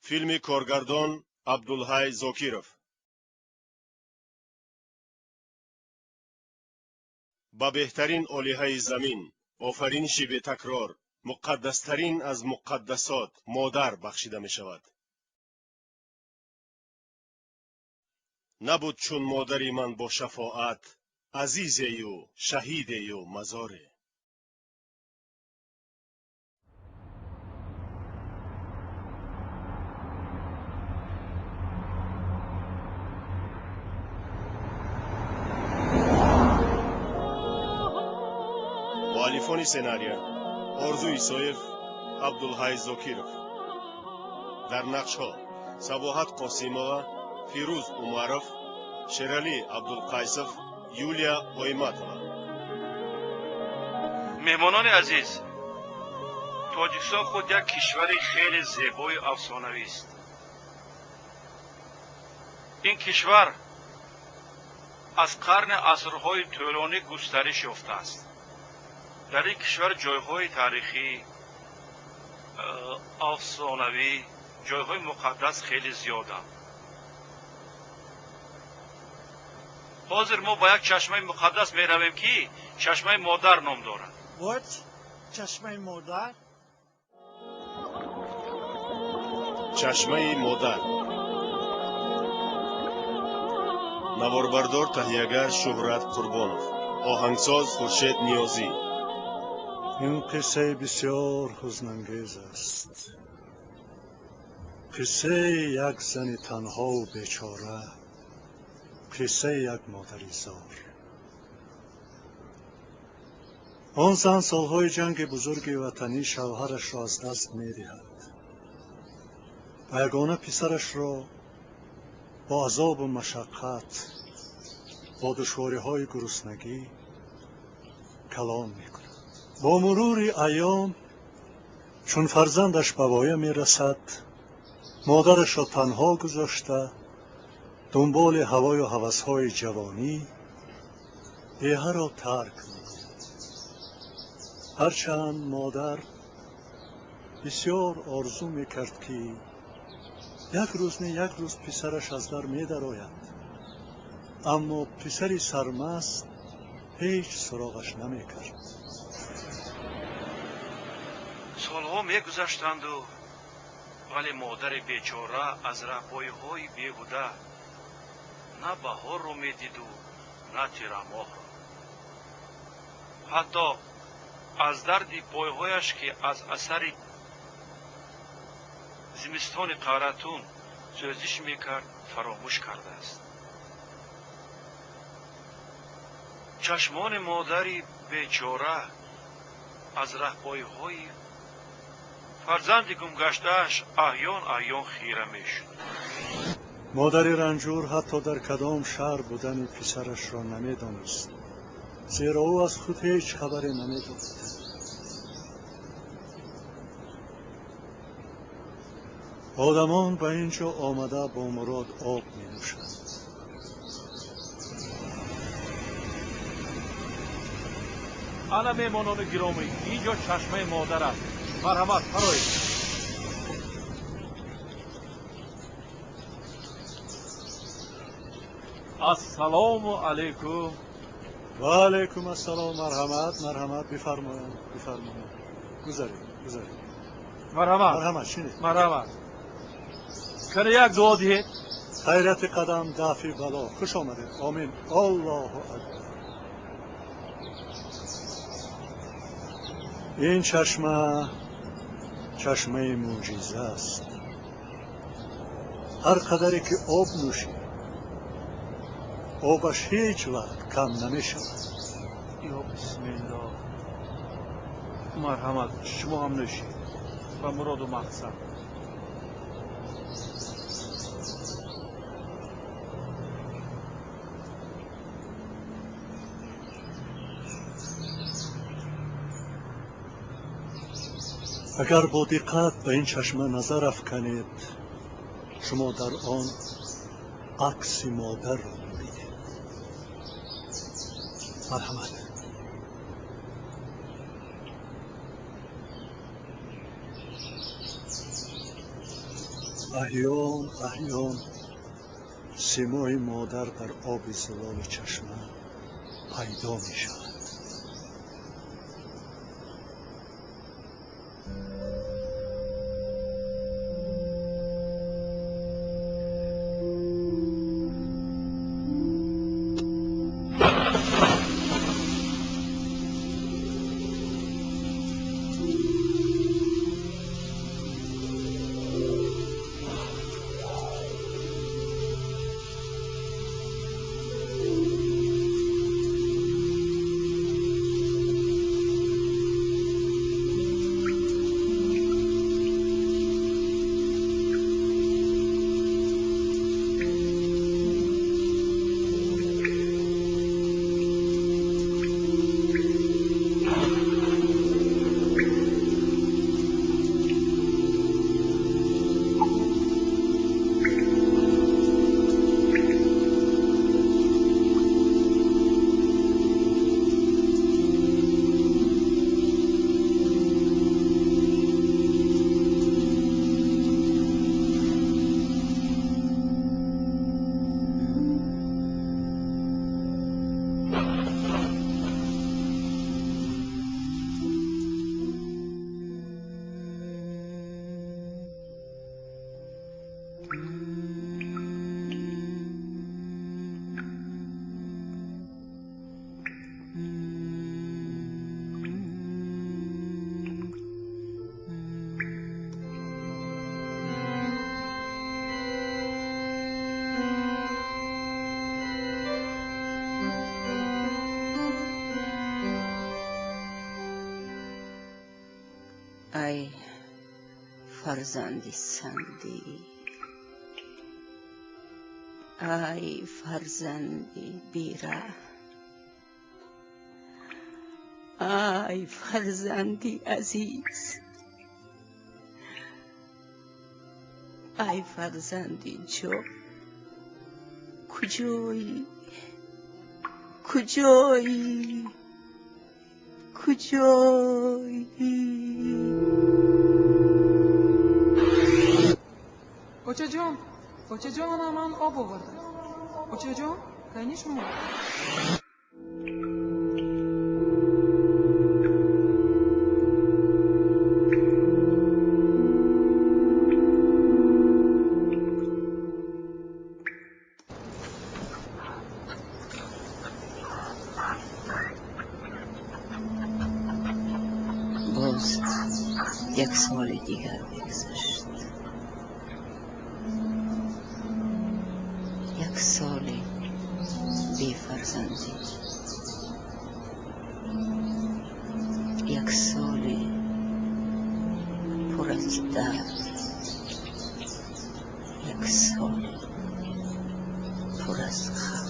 فیلم کارگردان عبدالحی زاکیرов. با بهترین الهه زمین، آفرینش بی تکرار، مقدسترین از مقدسات مادر بخشیده می شود. نبود چون مادری من با شفاعت، عزیزی و شهیدی و مزاری. مؤلفان سناریو: آرزو ایسایف، عبدالحی زاکیرов. در نقش‌ها: صباحت قاسیمова، فیروز عمرов، شیرالی عبدالقیسов، یولیا اویماتова. مهمانان عزیز، تاجیکستان خود یک کشور خیلی زیبای افسانه‌ای است. این کشور از قرن عصرهای طولانی گسترش یافته است. در این کشور جایهای تاریخی، افسانه‌ای، جایهای مقدس خیلی زیادند. حاضر ما با یک چشمه مقدس می رویم که چشمه مادر نام دارد. چشمه مادر؟ چشمه مادر. نواربردار تهیه‌گر شهرت قربانов، آهنگساز خورشید نیازی. این قصه بسیار حزن‌انگیز است. قصه یک زن تنها و بیچاره، قصه یک مادر زار. آن زن سالهای جنگ بزرگ وطنی شوهرش را از دست می‌دهد و یگانه پسرش را با عذاب و مشقت، با دشواری‌های گرسنگی کلان می‌کند. با مرور ایام چون فرزندش به وایه می‌رسد، مادرش را تنها گذاشته دنبال هوای و هوس‌های جوانی ایها را ترک می‌کند. هرچند مادر بسیار آرزو می‌کرد که یک روز نه یک روز پسرش از در می‌دراید، اما پسری سرمست هیچ سراغش نمی‌کرد. سالها می‌گذشتند و ولی مادر بیچاره از رهپایی‌های بیهوده نه بهار را می‌دید و نه تیره‌ماه را. حتی از درد پایهایش که از اثر زمستان قارتون سوزش میکرد فراموش کرده است. چشمان مادری بیچاره از رهپایی‌های فرزند گمگشته‌اش احیان خیره میشد. مادر رنجور حتی در کدام شهر بودن پسرش را نمی‌دانست، زیرا او از خود هیچ خبری نمی‌داد. آدمان به اینجا آمده با مراد آب می‌نوشند. انا مهمانان گرامی، اینجا چشمه مادر است. مرحمت فرایید. السلام علیکم. و علیکم السلام. مرحمت. بفرمایید. گذارید. مرحمت شنید. مرحمت. کنه یک دعا دهید. خیرت قدم دفع بلا. خوش آمدید. آمین. الله اکبر. این چشمه معجزه است. هر قدری که آب نوشی، آبش هیچ وقت کم نمیشه. یا بسم الله. مرحمت. شما هم نوشید و مراد و مقصد. اگر با دقت به این چشمه نظر افکنید، شما در آن عکس مادر را می‌بینید. مرحمت. احیان سیمای مادر در آب زلال چشمه پیدا می شود. ای فرزندی سندی، ای فرزندی بیره، ای فرزندی عزیز، ای فرزندی جو، کجایی کجایی کجایی؟ بچه جان من آب آوردم. بچه جان خیلی شما باز یک سال دیگر بگذشت. یک سال بی فرزندی، یک سال پر از درد، یک سال پر از غم.